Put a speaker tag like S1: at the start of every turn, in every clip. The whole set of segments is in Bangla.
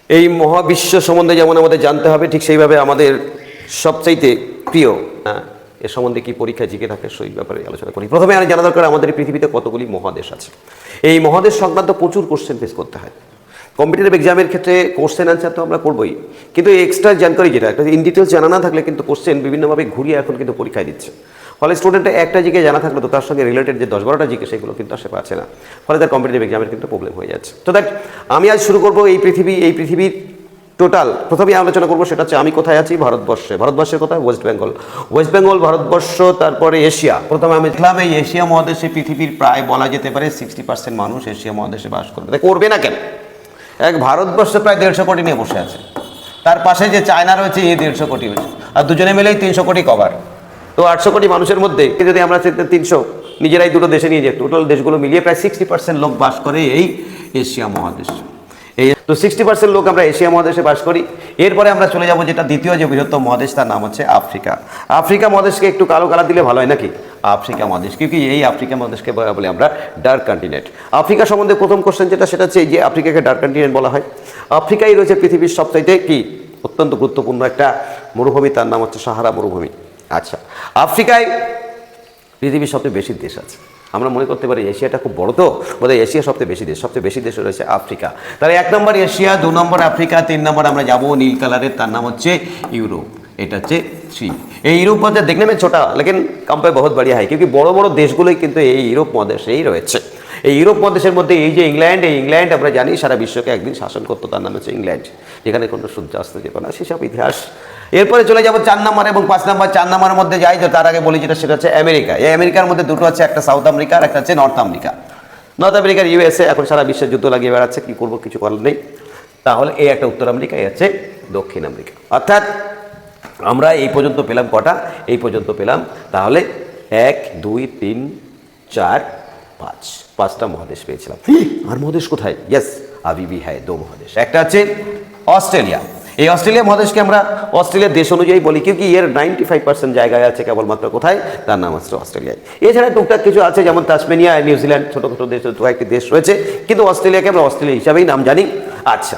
S1: এই মহাবিশ্ব সম্বন্ধে যেমন আমাদের জানতে হবে, ঠিক সেইভাবে আমাদের সবচাইতে প্রিয় এর সম্বন্ধে কি পরীক্ষা জিকে থাকে সেই ব্যাপারে আলোচনা করি। প্রথমে আমি জানা দরকার আমাদের এই পৃথিবীতে কতগুলি মহাদেশ আছে। এই মহাদেশ সংক্রান্ত প্রচুর কোশ্চেন ফেস করতে হয়। কম্পিটিটিভ এক্সামের ক্ষেত্রে কোশ্চেন অ্যান্সার তো আমরা করবোই, কিন্তু এক্সট্রা জানকারি যেটা একটা ইন ডিটেলস জানা না থাকলে কিন্তু কোশ্চেন বিভিন্নভাবে ঘুরিয়ে এখন কিন্তু পরীক্ষায় দিচ্ছে। ফলে স্টুডেন্টটা একটা জিকে জানা থাকলে তো তার সঙ্গে রিলেটেড যে 10-12টা জিকে সেগুলো কিন্তু আসে পাচ্ছে না, ফলে তার কম্পিটিটিভ এক্সামের কিন্তু প্রবলেম হয়ে যাচ্ছে। তো দেখ, আমি আজ শুরু করবো এই পৃথিবীর টোটাল প্রথমে আলোচনা করবো সেটা হচ্ছে আমি কোথায় আছি, ভারতবর্ষের কোথায়, ওয়েস্ট বেঙ্গল ভারতবর্ষ, তারপরে এশিয়া। প্রথমে আমি দেখলাম এই এশিয়া মহাদেশে পৃথিবীর প্রায় বলা যেতে পারে 60% মানুষ এশিয়া মহাদেশে বাস করবে না কেন? এক ভারতবর্ষে প্রায় 150 কোটি নিয়ে বসে আছে, তার পাশে যে চায়না রয়েছে এই 150 কোটি হয়েছে, আর দুজনে মিলেই 300 কোটি কভার। তো 800 কোটি মানুষের মধ্যে যদি আমরা 300 নিজেরাই দুটো দেশে নিয়ে যাই, টোটাল দেশগুলো মিলিয়ে প্রায় 60% লোক বাস করে এই এশিয়া মহাদেশ। এই তো 60% লোক আমরা এশিয়া মহাদেশে বাস করি। এরপরে আমরা চলে যাব যেটা দ্বিতীয় যে বৃহত্তম মহাদেশ, তার নাম হচ্ছে আফ্রিকা মহাদেশকে একটু কালো কালার দিলে ভালো হয় নাকি? আফ্রিকা মহাদেশ, কিন্তু এই আফ্রিকা মহাদেশকে বলে আমরা ডার্ক কন্টিনেন্ট। আফ্রিকা সম্বন্ধে প্রথম কোশ্চেন সেটা হচ্ছে যে আফ্রিকাকে ডার্ক কন্টিনেন্ট বলা হয়। আফ্রিকাই রয়েছে পৃথিবীর সবচাইতে কি অত্যন্ত গুরুত্বপূর্ণ একটা মরুভূমি, তার নাম হচ্ছে সাহারা মরুভূমি। আচ্ছা, আফ্রিকায় পৃথিবীর সবচেয়ে বেশি দেশ আছে। আমরা মনে করতে পারি এশিয়াটা খুব বড়, তো বোধহয় এশিয়া সবচেয়ে বেশি দেশ রয়েছে আফ্রিকা। তাহলে 1 নম্বর এশিয়া, 2 নম্বর আফ্রিকা, 3 নম্বর আমরা যাবো নীল কালারের, তার নাম হচ্ছে ইউরোপ। এটা হচ্ছে 3। এই ইউরোপ মধ্যে দেখনে में ছোটা লেকিন কম पे बहुत बढ़िया है, क्योंकि বড় বড় দেশগুলোই কিন্তু এই ইউরোপ মহাদেশেই রয়েছে। এই ইউরোপ মহাদেশের মধ্যে এই যে ইংল্যান্ড আমরা জানি সারা বিশ্বকে একদিন শাসন করতো, তার নাম হচ্ছে ইংল্যান্ড, যেখানে কোনো সূর্যাস্ত যেত না, সেসব ইতিহাস। এরপরে চলে যাবো 4 নম্বর এবং 5 নম্বর। 4 নম্বরের মধ্যে যাই, তো তার আগে বলি সেটা হচ্ছে আমেরিকা। এই আমেরিকার মধ্যে দুটো আছে, একটা সাউথ আমেরিকা আর একটা হচ্ছে নর্থ আমেরিকা। নর্থ আমেরিকার ইউএসএ এখন সারা বিশ্বের যুদ্ধ লাগিয়ে বেড়াচ্ছে, কি করবো, কিছু করার নেই। তাহলে এই একটা উত্তর আমেরিকা, এই হচ্ছে দক্ষিণ আমেরিকা। অর্থাৎ আমরা এই পর্যন্ত পেলাম কটা? এই পর্যন্ত পেলাম তাহলে 1, 2, 3, 4, 5টা মহাদেশ পেয়েছিলাম। আর মহাদেশ কোথায়? ইয়েস, अभी भी है 2 মহাদেশ। একটা আছে অস্ট্রেলিয়া। এই অস্ট্রেলিয়া মহাদেশকে আমরা অস্ট্রেলিয়ার দেশ অনুযায়ী বলি, কিন্তু এর 95% জায়গায় আছে কেবলমাত্র কোথায়? তার নাম হচ্ছে অস্ট্রেলিয়ায়। এছাড়া টুকটাক কিছু আছে, যেমন তাসমানিয়া, নিউজিল্যান্ড, ছোটো ছোটো দেশ, কয়েকটি দেশ রয়েছে, কিন্তু অস্ট্রেলিয়াকে আমরা অস্ট্রেলিয়া হিসাবেই নাম জানি। আচ্ছা,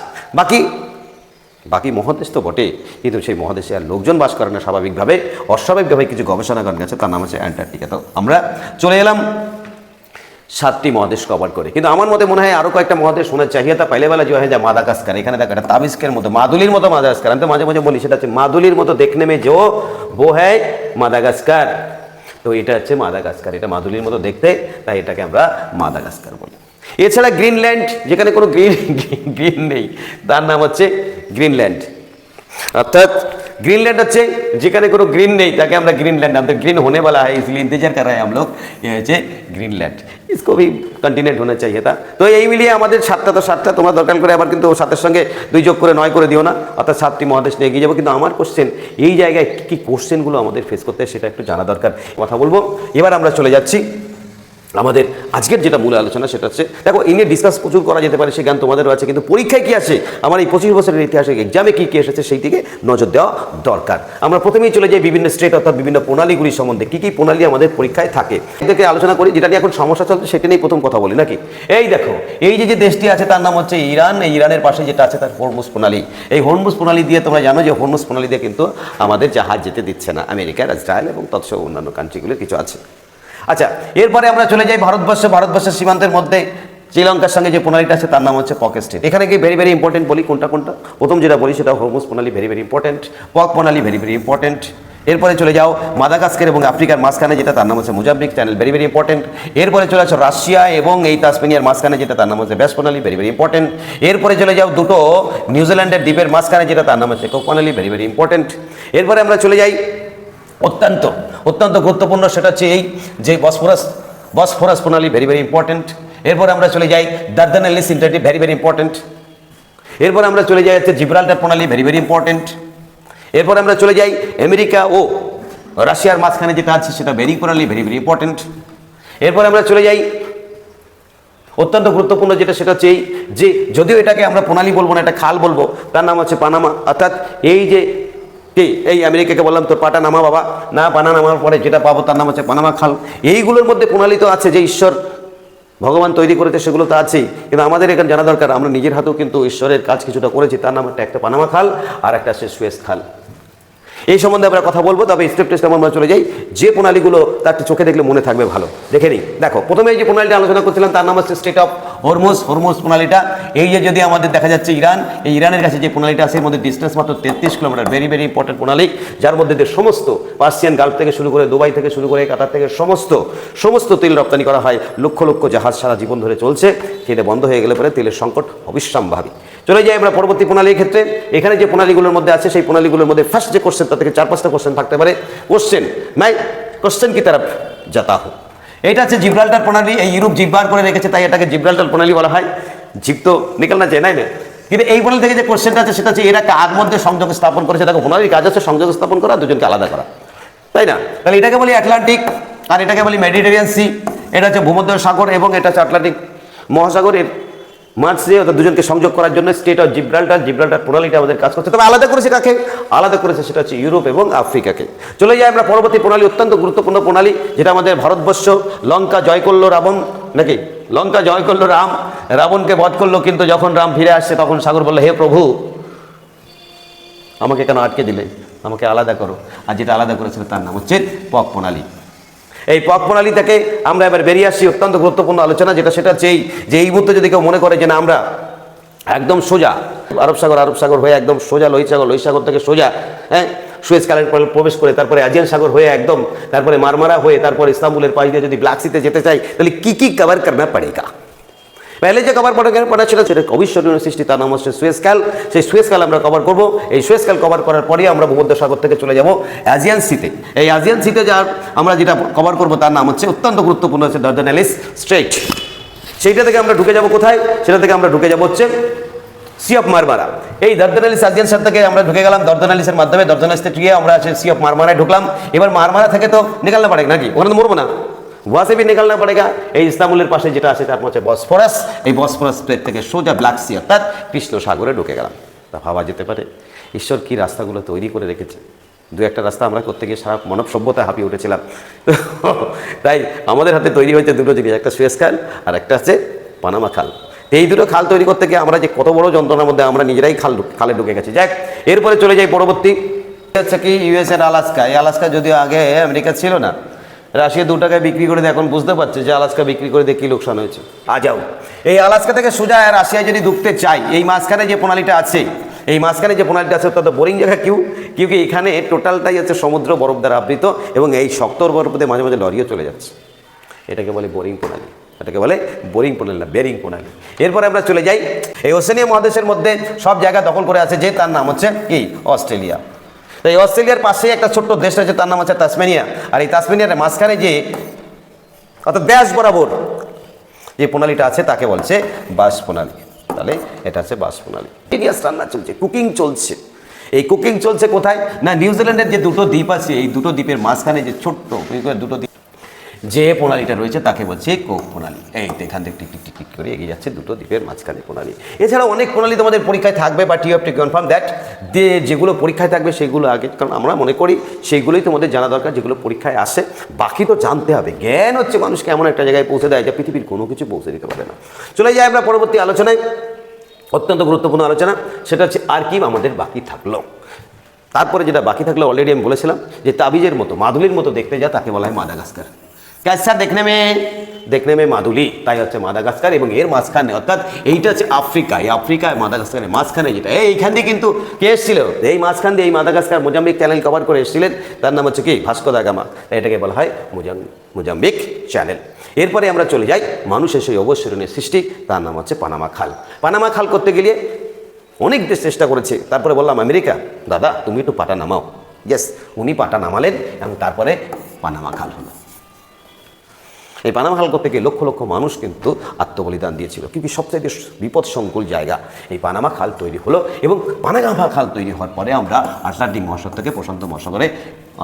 S1: বাকি মহাদেশ তো বটে, কিন্তু সেই মহাদেশে আর লোকজন বাস করে না স্বাভাবিকভাবে, অস্বাভাবিকভাবে কিছু গবেষণাগার গেছে, তার নাম হচ্ছে অ্যান্টার্কটিকা। তো আমরা চলে এলাম 7টি মহাদেশ কভার করে, কিন্তু আমার মতে মনে হয় আরও কয়েকটা মহাদেশ শোনার চাহিদা পাইলে বেলা যে হয় যা মাদাগাস্কার। এখানে দেখো একটা তাবিস্কের মতো, মাদুলির মতো মাদাগাস্কার। আমি তো মাঝে মাঝে বলি সেটা হচ্ছে মাদুলির মতো দেখনে মে जो वो है মাদাগাস্কার। তো এটা হচ্ছে মাদাগাস্কার, এটা মাদুলির মতো দেখতে, তাই এটাকে আমরা মাদাগাস্কার বলি। এছাড়া গ্রিনল্যান্ড, যেখানে কোনো গ্রিন নেই, তার নাম হচ্ছে গ্রিনল্যান্ড। অর্থাৎ ग्रीनलैंड হচ্ছে যেখানে কোনো গ্রিন নেই, তাকে আমরা গ্रीनलैंड, আমাদের ग्रीन होने वाला है इसलिए इंतजार कर रहे हैं हम लोग, ये হচ্ছে ग्रीनलैंड। इसको भी कंटिनेंट होना चाहिए था। তো এই মিলিয়ে আমাদের 7টা, তো 7টা তোমরা দরকার করে আবার কিন্তু 7-এর সঙ্গে 2 যোগ করে 9 করে দিও না, অর্থাৎ 7টি মহাদেশ নিয়ে এগিয়ে যাবো। কিন্তু আমার কোশ্চেন এই জায়গায় কী কোশ্চেনগুলো আমাদের ফেস করতে হয় সেটা একটু জানা দরকার, কথা বলবো। এবার আমরা চলে যাচ্ছি আমাদের আজকের যেটা মূল আলোচনা, সেটা হচ্ছে দেখো এই নিয়ে ডিসকাস প্রচুর করা যেতে পারে, সে জ্ঞান তোমাদেরও আছে, কিন্তু পরীক্ষায় কি আছে, আমার এই 25 বছরের ইতিহাসে এক্সামে কী কী এসেছে সেই দিকে নজর দেওয়া দরকার। আমরা প্রথমেই চলে যাই বিভিন্ন স্টেট অর্থাৎ বিভিন্ন প্রণালীগুলির সম্বন্ধে, কী কী প্রণালী আমাদের পরীক্ষায় থাকে এদেরকে আলোচনা করি। যেটা নিয়ে এখন সমস্যা চলছে সেটা নিয়ে প্রথম কথা বলি নাকি? এই দেখো, এই যে দেশটি আছে তার নাম হচ্ছে ইরান। এই ইরানের পাশে যেটা আছে তার হরমুজ প্রণালী। এই হরমুজ প্রণালী দিয়ে তোমরা জানো যে হরমুজ প্রণালী দিয়ে কিন্তু আমাদের জাহাজ যেতে দিচ্ছে না আমেরিকা, ইসরায়েল এবং তৎসহ অন্যান্য কান্ট্রিগুলোর কিছু আছে। আচ্ছা, এরপরে আমরা চলে যাই ভারতবর্ষের সীমান্তের মধ্যে শ্রীলঙ্কার সঙ্গে যে প্রণালীটা আছে তার নাম হচ্ছে পক স্টেট। এখানে কি ভেরি ইম্পর্টেন্ট বলি কোনটা? প্রথম যেটা বলি সেটা হরমুজ প্রণালী, ভেরি ইম্পর্টেন্ট। পক প্রণালী ভেরি ইম্পর্টেন্ট। এরপরে চলে যাও মাদাগাস্কার এবং আফ্রিকার মাঝখানে যেটা তার নাম হচ্ছে মোজাম্বিক চ্যানেল, ভেরি ইম্পর্টেন্ট। এরপরে চলে আসো রাশিয়া এবং এই তাসমানিয়ার মাঝখানে যেটা তার নাম হচ্ছে ব্যাস প্রণালী, ভেরি ইম্পর্টেন্ট। এরপরে চলে যাও দুটো নিউজিল্যান্ডের দ্বীপের মাঝখানে যেটা তার নাম হচ্ছে কুক প্রণালী, ভেরি ইম্পর্টেন্ট। এরপরে আমরা চলে যাই অত্যন্ত গুরুত্বপূর্ণ, সেটা হচ্ছে এই যে বসফরাস প্রণালী, ভেরি ইম্পর্টেন্ট। এরপর আমরা চলে যাই দারদানেলিস ইন্টারডিপ, ভেরি ইম্পর্টেন্ট। এরপর আমরা চলে যাই হচ্ছে জিব্রাল্টার প্রণালী, ভেরি ইম্পর্টেন্ট। এরপর আমরা চলে যাই আমেরিকা ও রাশিয়ার মাঝখানে যেটা আছে সেটা বেরিং প্রণালী, ভেরি ইম্পর্টেন্ট। এরপর আমরা চলে যাই অত্যন্ত গুরুত্বপূর্ণ যেটা, সেটা হচ্ছে এই যে যদিও এটাকে আমরা প্রণালী বলবো না, এটা খাল বলবো, তার নাম হচ্ছে পানামা। অর্থাৎ এই যে এই আমেরিকাকে বললাম তোর পাটা নামা বাবা, না পানা নামার পরে যেটা পাবো তার নাম হচ্ছে পানামা খাল। এইগুলোর মধ্যে প্রণালী তো আছে যে ঈশ্বর ভগবান তৈরি করেছে সেগুলো তো আছেই, কিন্তু আমাদের এখানে জানা দরকার আমরা নিজের হাতেও কিন্তু ঈশ্বরের কাজ কিছুটা করেছি। তার নাম একটা পানামা খাল আর একটা আছে সুয়েজ খাল। এই সম্বন্ধে আমরা কথা বলবো, তবে স্টেপ টেস্ট আমরা চলে যাই। যে প্রণালীগুলো তার একটু চোখে দেখলে মনে থাকবে ভালো দেখে নিই। দেখো, প্রথমে এই যে প্রণালীটা আলোচনা করছিলাম তার নাম হচ্ছে স্টেট অফ হরমুজ। হরমুজ প্রণালীটা এই যে যদি আমাদের দেখা যাচ্ছে ইরান, এই ইরানের কাছে যে প্রণালীটা আছে এর মধ্যে ডিস্টেন্স মাত্র 33 কিলোমিটার। ভেরি ভেরি ইম্পর্টেন্ট প্রণালী, যার মধ্যে সমস্ত পার্সিয়ান গালফ থেকে শুরু করে দুবাই থেকে শুরু করে কাতার থেকে সমস্ত তেল রপ্তানি করা হয়। লক্ষ লক্ষ জাহাজ সারা জীবন ধরে চলছে। সেটা বন্ধ হয়ে গেলে পরে তেলের সংকট অবিশ্রামভাবী। চলে যাই আমরা পরবর্তী প্রণালীর ক্ষেত্রে। এখানে যে প্রণালীগুলোর মধ্যে আছে সেই প্রণালীগুলোর মধ্যে ফার্স্ট যে কোশ্চেন, তার থেকে 4-5টা কোশ্চেন থাকতে পারে। কোশ্চেন কি তারা যাতা হোক, এটা হচ্ছে জিব্রাল্টার প্রণালী। এই ইউরোপ জিভ বার করে রেখেছে, তাই এটাকে জিব্রাল্টার প্রণালী বলা হয়। জিভ তো নিকাল না যায়, না? কিন্তু এই প্রণালী থেকে যে কোশ্চেনটা আছে সেটা হচ্ছে এরা কার মধ্যে সংযোগ স্থাপন করেছে। দেখো, প্রণালীর কাজ হচ্ছে সংযোগ স্থাপন করা, দুজনকে আলাদা করা, তাই না? তাহলে এটাকে বলি আটলান্টিক আর এটাকে বলি মেডিটেরিয়ান সি। এটা হচ্ছে ভূমধ্য সাগর এবং এটা হচ্ছে আটলান্টিক মহাসাগরের মাঝে ওদের দুজনকে সংযোগ করার জন্য স্টেট অফ জিব্রাল্টার প্রণালীটা আমাদের কাজ করছে। তবে আলাদা করেছে কাকে? আলাদা করেছে সেটা হচ্ছে ইউরোপ এবং আফ্রিকাকে। চলে যাই আমরা পরবর্তী প্রণালী, অত্যন্ত গুরুত্বপূর্ণ প্রণালী, যেটা আমাদের ভারতবর্ষ লঙ্কা জয় করলো রাবণ, নাকি? লঙ্কা জয় করলো রাম, রাবণকে বধ করলো, কিন্তু যখন রাম ফিরে আসছে তখন সাগর বললো, হে প্রভু, আমাকে কেন আটকে দিলে? আমাকে আলাদা করো। আর যেটা আলাদা করেছিল তার নাম হচ্ছে পক প্রণালী। এই পক প্রণালী থেকে আমরা এবার বেরিয়ে আসছি অত্যন্ত গুরুত্বপূর্ণ আলোচনা, যেটা সেটা হচ্ছে এই মুহূর্তে যদি কেউ মনে করে যে না আমরা একদম সোজা আরব সাগর হয়ে একদম সোজা লোহিত সাগর থেকে সোজা সুয়েজ কানাল প্রবেশ করে তারপরে আজিয়ান সাগর হয়ে একদম তারপরে মারমারা হয়ে তারপরে ইস্তাম্বুলের পাশ দিয়ে যদি ব্ল্যাক সিতে যেতে চাই, তাহলে কি কভার করনা পড়েগা? पहले जो कवर पड़ा সেটা অবিস্মরণীয় সৃষ্টি, তার নাম হচ্ছে সুয়েজ ক্যাল। সেই সুয়েজ ক্যাল আমরা কভার করব। এই সুয়েজ ক্যাল কভার করার পরেই আমরা ভূমধ্য সাগর থেকে চলে যাব এজিয়ান সিতে। এই এজিয়ান সিতে আমরা যেটা কভার করব তার নাম হচ্ছে অত্যন্ত গুরুত্বপূর্ণ হচ্ছে দার্দানেলিস স্ট্রেইট। সেইটা থেকে আমরা ঢুকে যাব কোথায়? সেটা থেকে আমরা ঢুকে যাব হচ্ছে সি অফ মারমারা। এই দার্দানেলিস এজিয়ান সাগর থেকে আমরা ঢুকে গেলাম দার্দানেলিসের মাধ্যমে। দার্দানেলিস থেকে গিয়ে আমরা সি অফ মারমারায় ঢুকলাম। এবার মারমারা থেকে তো নিকালনা পড়ে নাকি? ওখানে তো মরবো না, वहाँ से भी निकलना पड़ेगा। এই ইস্তাম্বুলের পাশে যেটা আছে তার হচ্ছে বসফরাস। এই বসফরাস প্লেট থেকে সোজা ব্ল্যাক সি অর্থাৎ কৃষ্ণ সাগরে ঢুকে গেলাম। তা ভাবা যেতে পারে ঈশ্বর কি রাস্তাগুলো তৈরি করে রেখেছে। দু একটা রাস্তা আমরা করতে গিয়ে সারা মানব সভ্যতা হাঁপিয়ে উঠেছিলাম। তাই আমাদের হাতে তৈরি হয়েছে দুটো জিনিস, একটা সুয়েজ খাল আর একটা আছে পানামা খাল। এই দুটো খাল তৈরি করতে গিয়ে আমরা যে কত বড় যন্ত্রণার মধ্যে আমরা নিজেরাই খালে ঢুকে গেছি। যাক, এরপরে চলে যাই পরবর্তী হচ্ছে কি ইউএস এর আলাস্কা। এই আলাস্কা যদিও আগে আমেরিকা ছিল না, রাশিয়া 2 টাকায় বিক্রি করে দিয়ে এখন বুঝতে পারছে যে আলাস্কা বিক্রি করে দিয়ে কী লোকসান হয়েছে। যাও, এই আলাস্কা থেকে সোজা রাশিয়ায় যদি ঢুকতে চাই, এই মাঝখানে যে প্রণালীটা আছে অত্যন্ত বোরিং জায়গা। কিউকি এখানে টোটালটাই হচ্ছে সমুদ্র বরফ দ্বারা আবৃত এবং এই শক্ত বরফে মাঝে মাঝে লরিও চলে যাচ্ছে। এটাকে বলে বোরিং প্রণালী, না বেরিং প্রণালী। এরপরে আমরা চলে যাই এই ওশেনিয়া মহাদেশের মধ্যে সব জায়গা দখল করে আছে যে তার নাম হচ্ছে কি অস্ট্রেলিয়া। তো এই অস্ট্রেলিয়ার পাশে একটা ছোট্ট দেশ রয়েছে তার নাম হচ্ছে তাসমানিয়া। আর এই তাসমানিয়ার মাঝখানে যে অর্থাৎ ব্যাস বরাবর যে প্রণালীটা আছে তাকে বলছে বাস প্রণালী। তাহলে এটা হচ্ছে বাস প্রণালী। ইন্ডিয়াস রান্না চলছে, কুকিং চলছে। এই কুকিং চলছে কোথায়? না, নিউজিল্যান্ডের যে দুটো দ্বীপ আছে এই দুটো দ্বীপের মাঝখানে যে ছোট্ট দুটো দ্বীপ যে প্রণালীটা রয়েছে তাকে বলছে কোক প্রণালী। এই এখান থেকে টিক টিক টিক টিক করে এগিয়ে যাচ্ছে দুটো দ্বীপের মাঝখানে প্রণালী। এছাড়া অনেক প্রণালী তোমাদের পরীক্ষায় থাকবে, but you have to confirm that যেগুলো পরীক্ষায় থাকবে সেগুলো আগে, কারণ আমরা মনে করি সেইগুলোই তোমাদের জানা দরকার যেগুলো পরীক্ষায় আসে। বাকি তো জানতে হবে। জ্ঞান হচ্ছে মানুষকে এমন একটা জায়গায় পৌঁছে দেয় যা পৃথিবীর কোনো কিছু পৌঁছে দিতে পারে না। চলে যাই আমরা পরবর্তী আলোচনায়, অত্যন্ত গুরুত্বপূর্ণ আলোচনা। সেটা হচ্ছে আর কি আমাদের বাকি থাকলো। তারপরে যেটা বাকি থাকলো অলরেডি আমি বলেছিলাম যে তাবিজের মতো মাদুলির মতো দেখতে যা তাকে বলা হয় মাদাগাস্কার। कैसा देखने में মাদুলি, তাই হচ্ছে মাদাগাস্কার। এবং এর মাঝখানে অর্থাৎ এইটা হচ্ছে আফ্রিকা, এই আফ্রিকায় মাদাগাস্কারের মাঝখানে যেটা এইখান দিয়ে কিন্তু কে এসেছিল, এই মাঝখান দিয়ে এই মাদাগাস্কার মোজাম্বিক চ্যানেল কভার করে এসেছিলেন। তার নাম হচ্ছে কি ভাস্কো দা গামা। এটাকে বলা হয় মোজাম্বিক চ্যানেল। এরপরে আমরা চলে যাই মানুষের সেই অবস্মরণীয় সৃষ্টি, তার নাম হচ্ছে পানামা খাল। পানামা খাল করতে গেলে অনেক দেশ চেষ্টা করেছে। তারপরে বললাম আমেরিকা, দাদা তুমি একটু পাটা নামাও। ইয়েস, উনি পাটা নামালেন এবং তারপরে পানামা খাল হলো। এই পানামা খাল করতে গিয়ে লক্ষ লক্ষ মানুষ কিন্তু আত্মবলিদান দিয়েছিল, কিন্তু সবচেয়ে বিপদসংকুল জায়গা এই পানামা খাল তৈরি হলো। এবং পানামা খাল তৈরি হওয়ার পরে আমরা আটলান্টিক মহাসাগর থেকে প্রশান্ত মহাসাগরে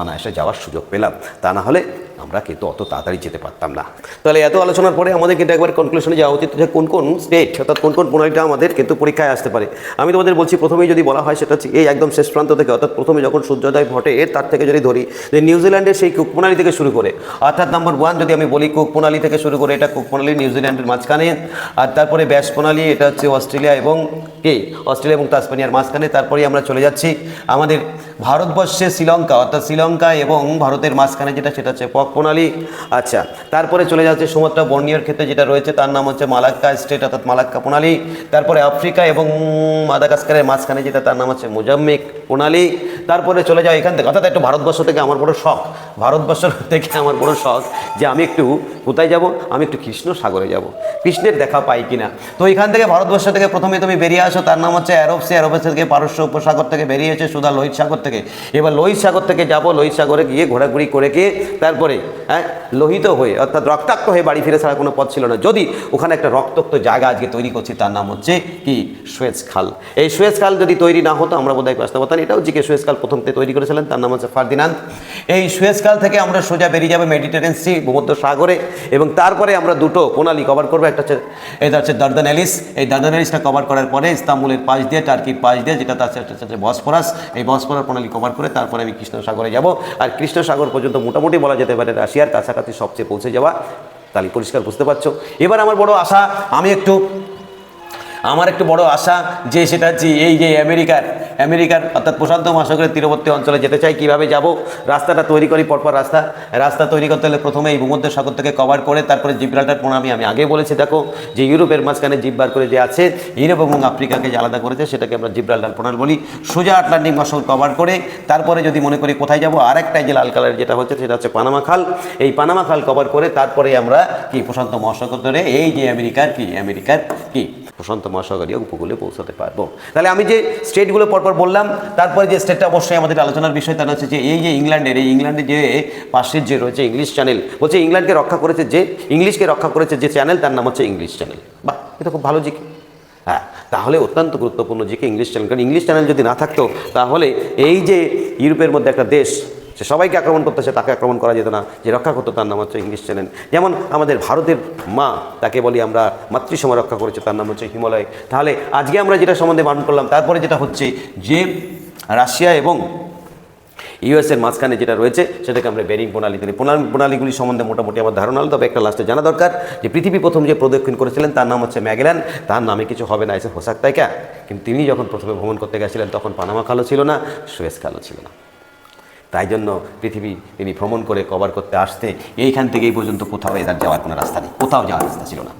S1: অনায়াসে যাওয়ার সুযোগ পেলাম। তা না হলে আমরা কিন্তু অত তাড়াতাড়ি যেতে পারতাম না। তাহলে এত আলোচনার পরে আমাদের কিন্তু একবার কনক্লুশনে যাওয়া উচিত যে কোন কোন স্টেট অর্থাৎ কোন কোন প্রণালীটা আমাদের কিন্তু পরীক্ষায় আসতে পারে। আমি তোমাদের বলছি প্রথমেই যদি বলা হয় সেটা হচ্ছে এই একদম শেষ প্রান্ত থেকে, অর্থাৎ প্রথমে যখন সূর্যোদয় ঘটে তার থেকে যদি ধরি যে নিউজিল্যান্ডের সেই কুক প্রণালী থেকে শুরু করে, অর্থাৎ নাম্বার 1 যদি আমি বলি কুক প্রণালী থেকে শুরু করে, এটা কুক প্রণালী নিউজিল্যান্ডের মাঝখানে, আর তারপরে ব্যাস প্রণালী এটা হচ্ছে অস্ট্রেলিয়া এবং অস্ট্রেলিয়া এবং তাসমানিয়ার মাঝখানে। তারপরে আমরা চলে যাচ্ছি আমাদের ভারতবর্ষে শ্রীলঙ্কা, অর্থাৎ শ্রীলঙ্কা এবং ভারতের মাঝখানে যেটা সেটা হচ্ছে পক প্রণালী। আচ্ছা, তারপরে চলে যাচ্ছে সুমাত্রা বর্নিয়ার ক্ষেত্রে যেটা রয়েছে তার নাম হচ্ছে মালাক্কা স্টেট অর্থাৎ মালাক্কা প্রণালী। তারপরে আফ্রিকা এবং মাদাগাস্কারের মাঝখানে যেটা তার নাম হচ্ছে মোজাম্বিক প্রণালী। তারপরে চলে যায় এখান থেকে, অর্থাৎ একটু ভারতবর্ষ থেকে আমার বড় শখ, ভারতবর্ষ থেকে আমার বড় শখ যে আমি একটু কোথায় যাব, আমি একটু কৃষ্ণ সাগরে যাব, কৃষ্ণের দেখা পাই কিনা। তো এখান থেকে ভারতবর্ষ থেকে প্রথমে তুমি বেরিয়ে আসো, তার নাম হচ্ছে আরব সি, আরব থেকে পারস্য উপসাগর থেকে বেরিয়েছে সুদা লোহিত সাগর থেকে। এবার লোহিত সাগর থেকে যাব, লোহিত সাগরে গিয়ে ঘোরাঘুরি করে গিয়ে তারপরে লোহিত হয়ে অর্থাৎ রক্তাক্ত হয়ে বাড়ি ফিরে ছাড়া কোনো পথ ছিল না। যদি ওখানে একটা রক্তাক্ত জায়গা আজকে তৈরি করছি তার নাম হচ্ছে কি সুয়েজ খাল। এই সুয়েজ খাল যদি তৈরি না হতো আমরা বোধহয় আসতে পারতাম। এটাও জিকে সুয়েজ খাল প্রথম তৈরি করেছিলেন, তার নাম হচ্ছে ফার্দিনান্দ। এই সুয়েজ খাল থেকে আমরা সোজা বেরিয়ে যাবে মেডিটেরিয়ান সি, ভূমধ্য সাগরে, এবং তারপরে আমরা দুটো প্রণালী কভার করবো। একটা হচ্ছে এটা হচ্ছে দার্দানেলিস, এই দার্দানেলিসটা কভার করার পরে ইস্তাম্বুলের পাশ দিয়ে, টার্কির পাশ দিয়ে, যেটা তার হচ্ছে বসফরাস, এই বসফরাস প্রণালী কভার করে তারপরে আমি কৃষ্ণ সাগরে যাব। আর কৃষ্ণ সাগর পর্যন্ত মোটামুটি বলা যেতে পারে রাশিয়ার কাছাকাছি সবচেয়ে পৌঁছে যাওয়া। তাহলে পরিষ্কার বুঝতে পারছো। এবার আমার বড় আশা, আমার একটু বড় আশা যে সেটা হচ্ছে এই যে আমেরিকার অর্থাৎ প্রশান্ত মহাসাগরের তীরবর্তী অঞ্চলে যেতে চাই। কীভাবে যাব, রাস্তাটা তৈরি করি পরপর। রাস্তা তৈরি করতে হলে প্রথমে এই ভূমধ্য সাগর থেকে কভার করে তারপরে জিব্রাল্টার প্রণালী আমি আগে বলেছি, দেখো যে ইউরোপের মাঝখানে জিভ বার করে যে আছে, ইউরোপ এবং আফ্রিকাকে যে আলাদা করেছে সেটাকে আমরা জিব্রাল্টার প্রণালী বলি। সোজা আটলান্টিক মহাসাগর কভার করে তারপরে যদি মনে করি কোথায় যাব, আরেকটাই যে লাল কালারের যেটা হচ্ছে সেটা হচ্ছে পানামা খাল। এই পানামা খাল কভার করে তারপরে আমরা কি প্রশান্ত মহাসাগর ধরে এই যে আমেরিকার প্রশান্ত মহাসাগরীয় উপকূলে পৌঁছাতে পারবো। তাহলে আমি যে স্টেটগুলো পরপর বললাম, তারপরে যে স্টেটটা অবশ্যই আমাদের আলোচনার বিষয় তার হচ্ছে যে এই যে ইংল্যান্ডের যে পাশের যে রয়েছে ইংলিশ চ্যানেল, বলছে ইংলিশকে রক্ষা করেছে যে চ্যানেল তার নাম হচ্ছে ইংলিশ চ্যানেল। বাহ, এটা খুব ভালো জিকে। হ্যাঁ, তাহলে অত্যন্ত গুরুত্বপূর্ণ জিকে ইংলিশ চ্যানেল। কারণ ইংলিশ চ্যানেল যদি না থাকতো তাহলে এই যে ইউরোপের মধ্যে একটা দেশ সে সবাইকে আক্রমণ করতেছে, তাকে আক্রমণ করা যেত না, যে রক্ষা করতো তার নাম হচ্ছে ইংলিশ চ্যানেল। যেমন আমাদের ভারতের মা, তাকে বলি আমরা মাতৃসমা রক্ষা করেছে, তার নাম হচ্ছে হিমালয়। তাহলে আজকে আমরা যেটা সম্বন্ধে বারণ করলাম, তারপরে যেটা হচ্ছে যে রাশিয়া এবং ইউএসের মাঝখানে যেটা রয়েছে সেটাকে আমরা বেরিং প্রণালী করি। প্রণালীগুলি সম্বন্ধে মোটামুটি আমার ধারণা হলো। তবে একটা লাস্টে জানা দরকার যে পৃথিবী প্রথম যে প্রদক্ষিণ করেছিলেন তার নাম হচ্ছে ম্যাগেলান। তার নামে কিছু হবে না, এসে হোসাক তাইকা। কিন্তু তিনি যখন প্রথমে ভ্রমণ করতে গেছিলেন তখন পানামা খালও ছিল না, সুয়েজ খালও ছিল না। তাই জন্য পৃথিবী তিনি ভ্রমণ করে কভার করতে আসতে এইখান থেকে এই পর্যন্ত কোথাও এদার যাওয়ার কোনো রাস্তা নেই, কোথাও যাওয়ার রাস্তা ছিল না।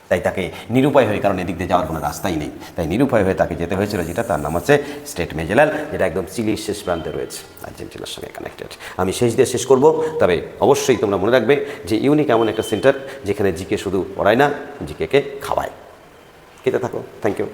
S1: তাই তাকে নিরুপায় হয়ে, কারণ এদিক দিয়ে যাওয়ার কোনো রাস্তাই নেই, তাই নিরুপায় হয়ে তাকে যেতে হয়েছিল, যেটা তার নাম হচ্ছে স্টেট মেজেলাল, যেটা একদম চিলির শেষ প্রান্তে রয়েছে, আর্জেন্টিনার সঙ্গে কানেক্টেড। আমি শেষ দিয়ে শেষ করব, তবে অবশ্যই তোমরা মনে রাখবে যে ইউনিক এমন একটা সেন্টার যেখানে জিকে শুধু পড়ায় না, জিকেকে খাওয়ায়। খেতে থাকো। Thank you.